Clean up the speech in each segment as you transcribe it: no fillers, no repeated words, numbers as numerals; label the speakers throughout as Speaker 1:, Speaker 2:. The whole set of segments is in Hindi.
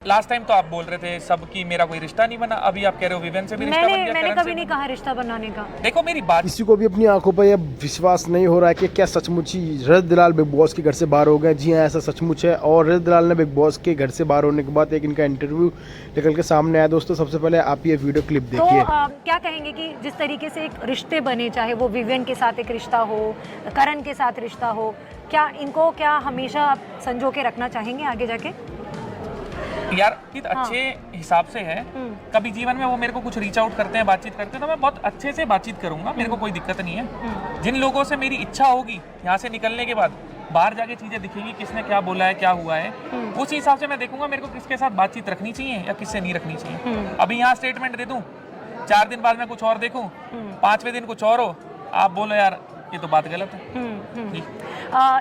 Speaker 1: लास्ट टाइम तो आप बोल रहे थे सबकी मेरा कोई रिश्ता नहीं बना, अभी आप कह रहे हो विवेन से भी रिश्ता बन गया।
Speaker 2: मैंने कभी नहीं कहा रिश्ता बनाने का।
Speaker 1: देखो मेरी बात,
Speaker 3: किसी को भी अपनी आंखों पर यह विश्वास नहीं हो रहा है कि क्या सचमुच ही रजत दलाल बिग बॉस के घर से बाहर हो गए। जी हाँ, ऐसा सचमुच है। और रजत दलाल ने बिग बॉस के घर से बाहर होने के बाद एक इनका इंटरव्यू निकल के सामने आया। दोस्तों सबसे पहले आप ये वीडियो क्लिप देखिए।
Speaker 2: तो क्या कहेंगे कि जिस तरीके से एक रिश्ते बने, चाहे वो विवेन के साथ एक रिश्ता हो, करण के साथ रिश्ता हो, क्या इनको क्या हमेशा आप संजो के रखना चाहेंगे आगे जाके?
Speaker 1: यार अच्छे हिसाब से है। कभी जीवन में वो मेरे को कुछ रीच आउट करते हैं, बातचीत करते हैं, तो मैं बहुत अच्छे से बातचीत करूंगा, मेरे को कोई दिक्कत नहीं है। जिन लोगों से मेरी इच्छा होगी यहाँ से निकलने के बाद बाहर जाके चीजें दिखेगी, किसने क्या बोला है, क्या हुआ है, उस हिसाब से मैं देखूंगा मेरे को किसके साथ बातचीत रखनी चाहिए या किससे नहीं रखनी चाहिए। अभी यहाँ स्टेटमेंट दे दूं, 4 दिन बाद मैं कुछ और देखूं, 5वें दिन कुछ और हो, आप बोलो यार ये तो बात गलत है।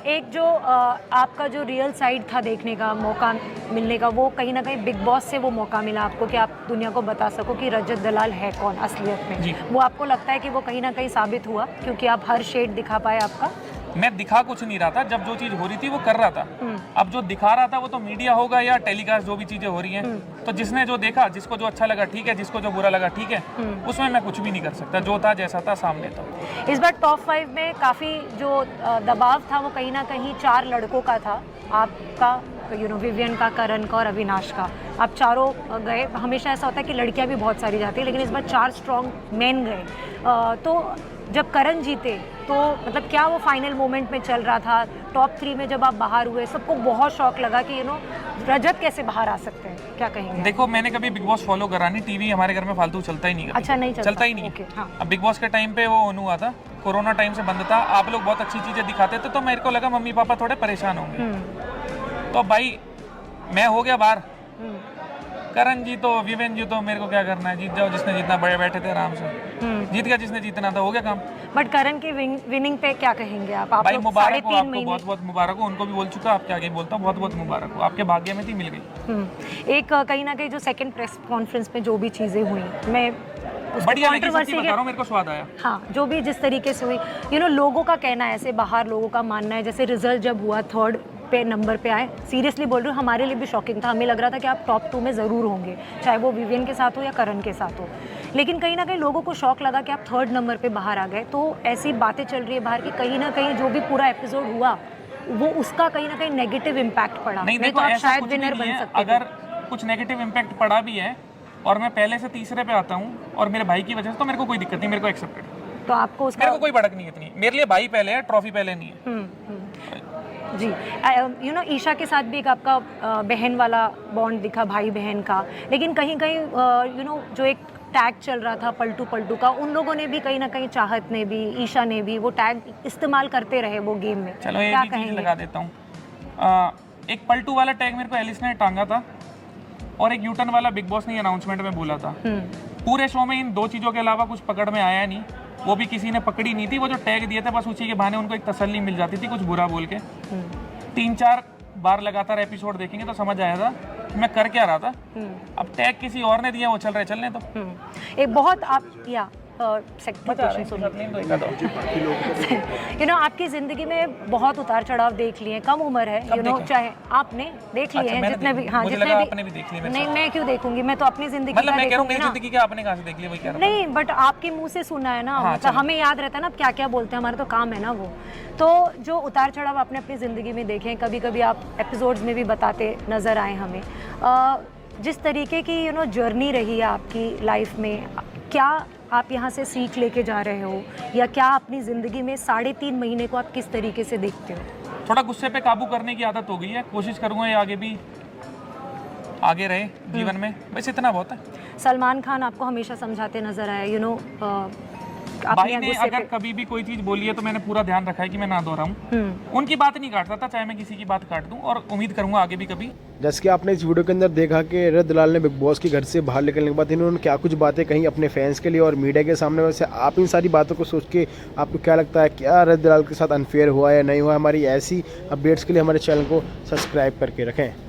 Speaker 2: एक जो आपका जो रियल साइड था देखने का मौका मिलने का, वो कहीं ना कहीं बिग बॉस से वो मौका मिला आपको कि आप दुनिया को बता सको कि रजत दलाल है कौन असलियत में। वो आपको लगता है कि वो कहीं ना कहीं साबित हुआ क्योंकि आप हर शेड दिखा पाए आपका?
Speaker 1: मैं दिखा कुछ नहीं रहा था, जब जो चीज हो रही थी वो कर रहा था। अब जो दिखा रहा था वो तो मीडिया होगा या टेलीकास्ट, जो भी चीजें हो रही हैं, तो जिसने जो देखा, जिसको जो अच्छा लगा ठीक है, जिसको जो बुरा लगा ठीक है, उसमें मैं कुछ भी नहीं कर सकता। जो था जैसा था सामने था।
Speaker 2: इस बार टॉप 5 में काफ़ी जो दबाव था वो कहीं ना कहीं 4 लड़कों का था, आपका, विवियन का, करण का और अविनाश का। आप चारों गए। हमेशा ऐसा होता है कि लड़कियां भी बहुत सारी जाती है, लेकिन इस बार 4 स्ट्रॉन्ग मैन गए। तो जब करण जीते तो मतलब क्या वो फाइनल मोमेंट में चल रहा था, टॉप 3 में जब आप बाहर हुए, सबको बहुत शौक लगा कि रजत कैसे बाहर आ सकते हैं, क्या कहेंगे?
Speaker 1: देखो मैंने कभी बिग बॉस फॉलो करा नहीं, टीवी हमारे घर में फालतू चलता ही नहीं।
Speaker 2: अच्छा, नहीं
Speaker 1: चलता ही नहीं।
Speaker 2: हाँ।
Speaker 1: अब बिग बॉस के टाइम पे वो हुआ था, कोरोना टाइम से बंद था, आप लोग बहुत अच्छी चीजें दिखाते थे, तो मेरे को लगा मम्मी पापा थोड़े परेशान होंगे। तो भाई मैं हो गया बाहर, करण जी तो, विवेन जी तो, मेरे को क्या करना है, जीत जाओ, जिसने जीतना, बड़े बैठे थे आराम से, जीत गया जिसने जीतना था, हो गया काम।
Speaker 2: बट करण की विनिंग पे क्या कहेंगे आप?
Speaker 1: भाई मुबारक हो आपको, बहुत बहुत मुबारक हो। उनको भी बोल चुका, आपके आगे बोलता हूँ, बहुत बहुत मुबारक हो, आपके भाग्य में थी, मिल गई।
Speaker 2: एक कहीं ना कहीं जो सेकंड प्रेस कॉन्फ्रेंस में जो भी चीजें हुई, मैं
Speaker 1: बढ़िया लगी, सच्ची बता रहा हूं, मेरे को स्वाद आया।
Speaker 2: हाँ, जो भी जिस तरीके से हुई, लोगों का कहना है, ऐसे बाहर लोगों का मानना है, जैसे रिजल्ट जब हुआ 3rd पे नंबर पे आए, सीरियसली बोल रही हूँ, हमारे लिए भी शॉकिंग था। हमें लग रहा था कि आप टॉप 2 में ज़रूर होंगे, चाहे वो विवियन के साथ हो या करण के साथ हो, लेकिन कहीं ना कहीं लोगों को शौक लगा कि आप 3rd नंबर पे बाहर आ गए। तो ऐसी बातें चल रही है बाहर की, कहीं ना कहीं जो भी पूरा एपिसोड हुआ वो उसका कहीं ना कहीं नेगेटिव इम्पैक्ट पड़ा।
Speaker 1: नहीं,
Speaker 2: तो आप शायद विनर बन सकते।
Speaker 1: अगर कुछ नेगेटिव इम्पैक्ट पड़ा भी है और मैं पहले से तीसरे पे आता हूँ और मेरे भाई की वजह से, तो मेरे को कोई दिक्कत नहीं, मेरे को एक्सेप्टेड।
Speaker 2: तो आपको उसका
Speaker 1: मेरे को कोई भड़क नहीं है इतनी, मेरे लिए भाई पहले है, ट्रॉफी पहले नहीं है।
Speaker 2: जी, ईशा के साथ भी एक आपका बहन वाला बॉन्ड दिखा, भाई बहन का, लेकिन कहीं कहीं जो एक टैग चल रहा था पलटू पलटू का, उन लोगों ने भी कहीं ना कहीं, चाहत ने भी, ईशा ने भी वो टैग इस्तेमाल करते रहे वो गेम में।
Speaker 1: चलो एक ही चीज लगा देता हूँ, एक पलटू वाला टैग मेरे को एलिस ने टांगा था और एक यूटर्न वाला बिग बॉस ने अनाउंसमेंट में बोला था। पूरे शो में इन 2 चीज़ों के अलावा कुछ पकड़ में आया नहीं, वो भी किसी ने पकड़ी नहीं थी। वो जो टैग दिए थे बस उसी के बहाने उनको एक तसल्ली मिल जाती थी कुछ बुरा बोल के। 3-4 बार लगातार एपिसोड देखेंगे तो समझ आया था मैं कर क्या रहा था। अब टैग किसी और ने दिया, वो चल रहे चलने तो।
Speaker 2: एक बहुत आप आपकी जिंदगी में बहुत उतार चढ़ाव देख लिए, कम उम्र है, चाहे आपने देख लिए हैं जितने भी। हाँ, जितने भी आपने भी देख लिए। नहीं, मैं क्यों देखूंगी, मैं तो अपनी जिंदगी
Speaker 1: मतलब मैं कह रहा हूं, मेरी जिंदगी क्या आपने कहां से देख लिया, वही कह रहा हूं।
Speaker 2: नहीं, बट आपके मुंह से सुना है ना, मतलब हमें याद रहता है ना क्या क्या बोलते हैं, हमारा तो काम है ना वो। तो जो उतार चढ़ाव आपने अपनी जिंदगी में देखे, कभी कभी आप एपिसोड्स में भी बताते नजर आए हमें, जिस तरीके की जर्नी रही है आपकी लाइफ में, क्या आप यहाँ से सीख लेके जा रहे हो, या क्या अपनी ज़िंदगी में 3.5 महीने को आप किस तरीके से देखते हो?
Speaker 1: थोड़ा गुस्से पे काबू करने की आदत हो गई है, कोशिश करूँगा ये आगे भी आगे रहे जीवन में, बस इतना बहुत है।
Speaker 2: सलमान खान आपको हमेशा समझाते नजर आए,
Speaker 1: भाई ने अगर कभी भी कोई चीज बोली है तो मैंने पूरा ध्यान रखा है कि मैं ना दोहराऊं। उनकी बात नहीं काटता था, चाहे मैं किसी की बात काट दूं, और उम्मीद करूंगा आगे भी कभी।
Speaker 3: जैसे कि आपने इस वीडियो के अंदर देखा कि रजत दलाल ने बिग बॉस के घर से बाहर निकलने के बाद इन्होंने क्या कुछ बातें कही अपने फैंस के लिए और मीडिया के सामने। वैसे आप इन सारी बातों को सोच के आपको क्या लगता है, क्या रजत दलाल के साथ अनफेयर हुआ या नहीं हुआ? हमारी ऐसी अपडेट्स के लिए हमारे चैनल को सब्सक्राइब करके रखें।